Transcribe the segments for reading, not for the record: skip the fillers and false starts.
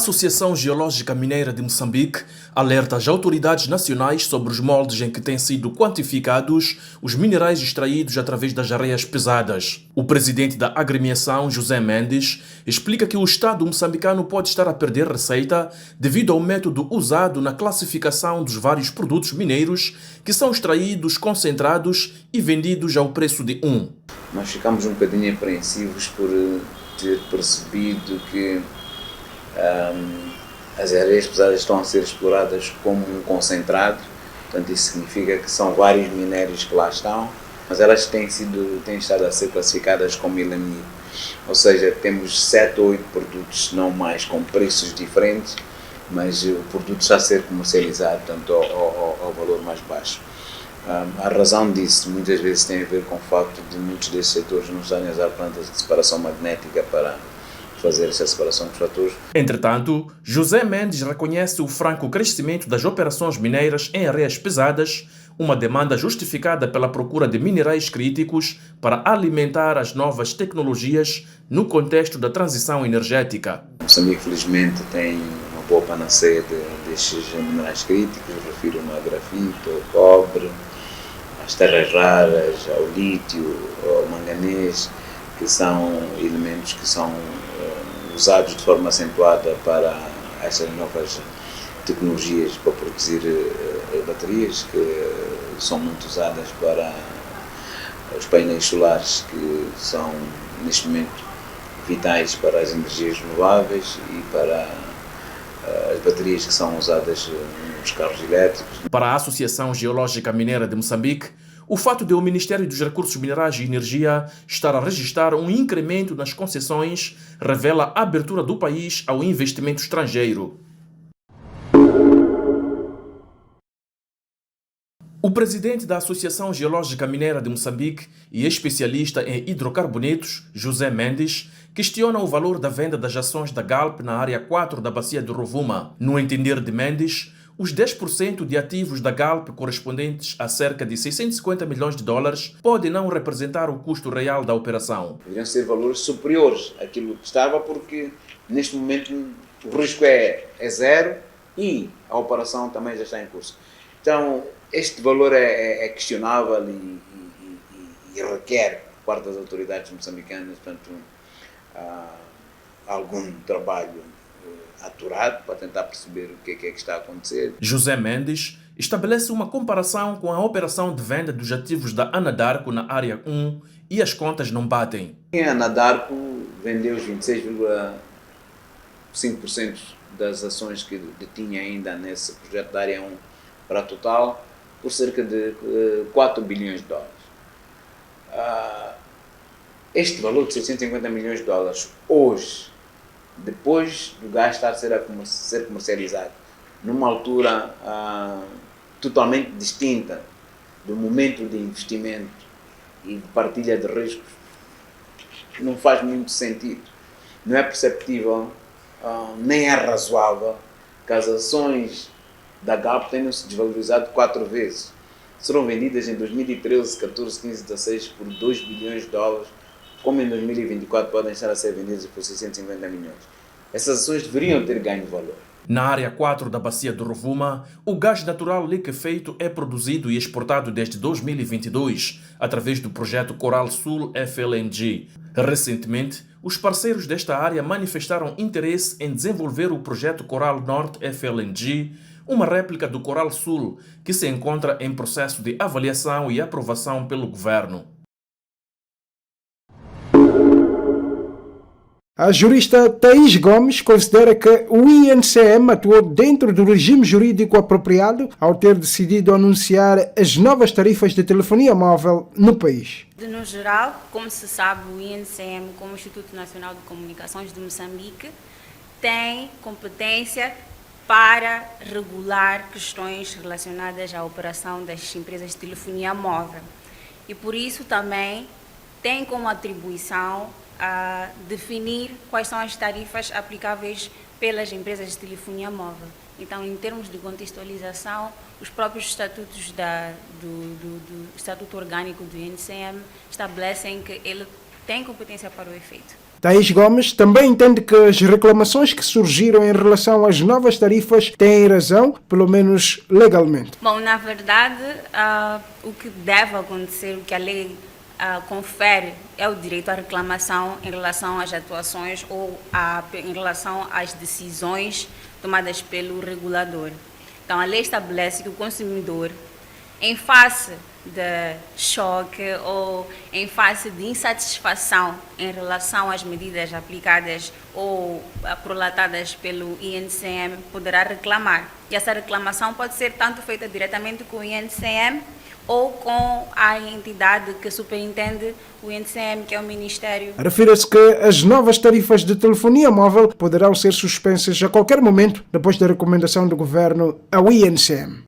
Associação Geológica Mineira de Moçambique alerta as autoridades nacionais sobre os moldes em que têm sido quantificados os minerais extraídos através das areias pesadas. O presidente da agremiação, José Mendes, explica que o Estado moçambicano pode estar a perder receita devido ao método usado na classificação dos vários produtos mineiros que são extraídos, concentrados e vendidos ao preço de um. Nós ficamos um bocadinho apreensivos por ter percebido que as areias pesadas estão a ser exploradas como um concentrado, portanto isso significa que são vários minérios que lá estão, mas elas têm estado a ser classificadas como LME, ou seja, temos 7 ou 8 produtos, se não mais, com preços diferentes, mas o produto está a ser comercializado, portanto, ao valor mais baixo. A razão disso muitas vezes tem a ver com o facto de muitos desses setores não estarem a usar plantas de separação magnética para fazer essa separação dos fatores. Entretanto, José Mendes reconhece o franco crescimento das operações mineiras em areias pesadas, uma demanda justificada pela procura de minerais críticos para alimentar as novas tecnologias no contexto da transição energética. Moçambique, felizmente, tem uma boa panaceia destes minerais críticos, eu refiro-me ao grafito, ao cobre, às terras raras, ao lítio, ao manganês, que são elementos que são usados de forma acentuada para essas novas tecnologias para produzir baterias, que são muito usadas para os painéis solares, que são neste momento vitais para as energias renováveis e para as baterias que são usadas nos carros elétricos. Para a Associação Geológica Mineira de Moçambique, o fato de o Ministério dos Recursos Minerais e Energia estar a registrar um incremento nas concessões revela a abertura do país ao investimento estrangeiro. O presidente da Associação Geológica Mineira de Moçambique e especialista em hidrocarbonetos, José Mendes, questiona o valor da venda das ações da Galp na área 4 da bacia de Rovuma. No entender de Mendes, os 10% de ativos da Galp correspondentes a cerca de 650 milhões de dólares podem não representar o custo real da operação. Poderiam ser valores superiores àquilo que estava, porque neste momento o risco é zero e a operação também já está em curso. Então, este valor é questionável e requer, por parte das autoridades moçambicanas, portanto, algum trabalho aturado para tentar perceber o que é que está a acontecer. José Mendes estabelece uma comparação com a operação de venda dos ativos da Anadarko na área 1 e as contas não batem. A Anadarko vendeu os 26,5% das ações que detinha ainda nesse projeto da área 1 para a Total por cerca de 4 bilhões de dólares. Este valor de 650 milhões de dólares hoje, depois do gás estar a ser comercializado, numa altura totalmente distinta do momento de investimento e de partilha de riscos, não faz muito sentido. Não é perceptível, nem é razoável que as ações da Galp tenham se desvalorizado 4 vezes. Serão vendidas em 2013, 14, 15, 16 por 2 bilhões de dólares, como em 2024 podem estar a ser vendidas por 650 milhões. Essas ações deveriam ter ganho valor. Na área 4 da bacia do Rovuma, o gás natural liquefeito é produzido e exportado desde 2022, através do projeto Coral Sul FLNG. Recentemente, os parceiros desta área manifestaram interesse em desenvolver o projeto Coral Norte FLNG, uma réplica do Coral Sul, que se encontra em processo de avaliação e aprovação pelo governo. A jurista Thaís Gomes considera que o INCM atuou dentro do regime jurídico apropriado ao ter decidido anunciar as novas tarifas de telefonia móvel no país. No geral, como se sabe, o INCM, como Instituto Nacional de Comunicações de Moçambique, tem competência para regular questões relacionadas à operação das empresas de telefonia móvel. E por isso também tem como atribuição a definir quais são as tarifas aplicáveis pelas empresas de telefonia móvel. Então, em termos de contextualização, os próprios estatutos do Estatuto Orgânico do INCM estabelecem que ele tem competência para o efeito. Thaís Gomes também entende que as reclamações que surgiram em relação às novas tarifas têm razão, pelo menos legalmente. Bom, na verdade, o que deve acontecer, o que a lei confere é o direito à reclamação em relação às atuações ou em relação às decisões tomadas pelo regulador. Então, a lei estabelece que o consumidor, em face de choque ou em face de insatisfação em relação às medidas aplicadas ou prolatadas pelo INCM, poderá reclamar. E essa reclamação pode ser tanto feita diretamente com o INCM ou com a entidade que superintende o INCM, que é o Ministério. Refira-se que as novas tarifas de telefonia móvel poderão ser suspensas a qualquer momento depois da recomendação do governo ao INCM.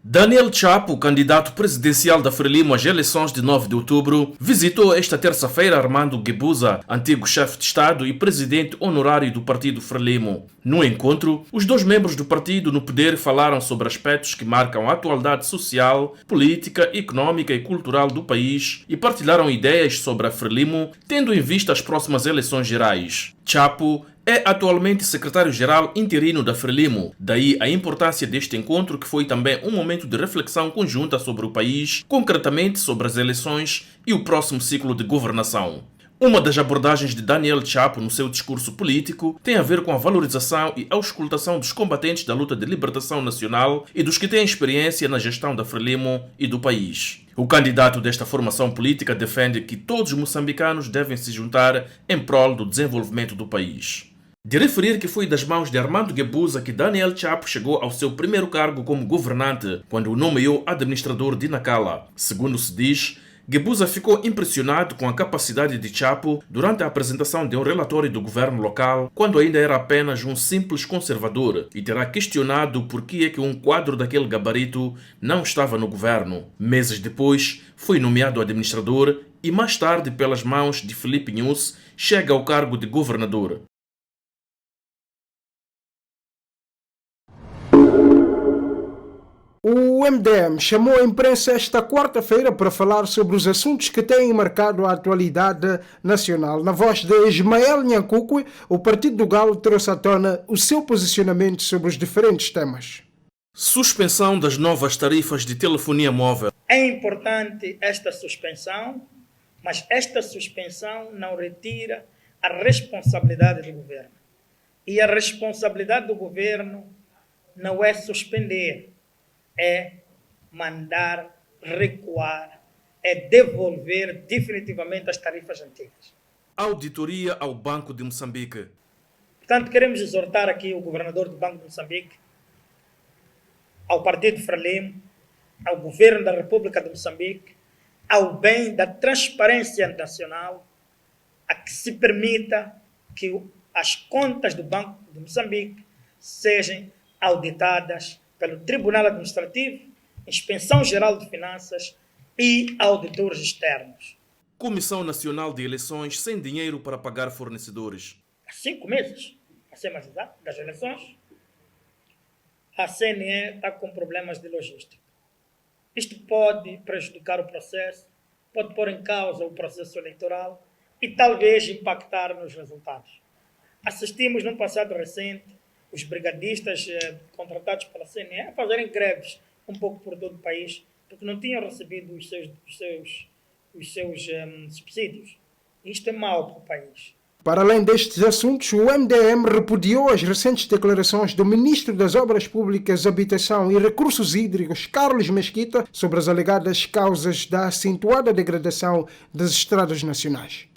Daniel Chapo, candidato presidencial da Frelimo às eleições de 9 de outubro, visitou esta terça-feira Armando Guebuza, antigo chefe de Estado e presidente honorário do partido Frelimo. No encontro, os dois membros do partido no poder falaram sobre aspectos que marcam a atualidade social, política, econômica e cultural do país e partilharam ideias sobre a Frelimo, tendo em vista as próximas eleições gerais. Chapo é atualmente secretário-geral interino da Frelimo, daí a importância deste encontro, que foi também um momento de reflexão conjunta sobre o país, concretamente sobre as eleições e o próximo ciclo de governação. Uma das abordagens de Daniel Chapo no seu discurso político tem a ver com a valorização e auscultação dos combatentes da luta de libertação nacional e dos que têm experiência na gestão da Frelimo e do país. O candidato desta formação política defende que todos os moçambicanos devem se juntar em prol do desenvolvimento do país. De referir que foi das mãos de Armando Guebuza que Daniel Chapo chegou ao seu primeiro cargo como governante, quando o nomeou administrador de Nacala. Segundo se diz, Guebuza ficou impressionado com a capacidade de Chapo durante a apresentação de um relatório do governo local, quando ainda era apenas um simples conservador, e terá questionado por que é que um quadro daquele gabarito não estava no governo. Meses depois, foi nomeado administrador e mais tarde, pelas mãos de Filipe Nunes, chega ao cargo de governador. O MDM chamou a imprensa esta quarta-feira para falar sobre os assuntos que têm marcado a atualidade nacional. Na voz de Ismael Nhankukwe, o Partido do Galo trouxe à tona o seu posicionamento sobre os diferentes temas. Suspensão das novas tarifas de telefonia móvel. É importante esta suspensão, mas esta suspensão não retira a responsabilidade do governo. E a responsabilidade do governo não é suspender, é mandar recuar, é devolver definitivamente as tarifas antigas. Auditoria ao Banco de Moçambique. Portanto, queremos exortar aqui o governador do Banco de Moçambique, ao Partido Frelimo, ao governo da República de Moçambique, ao bem da transparência nacional, a que se permita que as contas do Banco de Moçambique sejam auditadas pelo Tribunal Administrativo, Inspeção Geral de Finanças e auditores externos. Comissão Nacional de Eleições sem dinheiro para pagar fornecedores. Há 5 meses, a ser mais exato, das eleições, a CNE está com problemas de logística. Isto pode prejudicar o processo, pode pôr em causa o processo eleitoral e talvez impactar nos resultados. Assistimos num passado recente os brigadistas contratados pela CNE a fazerem greves um pouco por todo o país, porque não tinham recebido os seus subsídios. Isto é mau para o país. Para além destes assuntos, o MDM repudiou as recentes declarações do Ministro das Obras Públicas, Habitação e Recursos Hídricos, Carlos Mesquita, sobre as alegadas causas da acentuada degradação das estradas nacionais.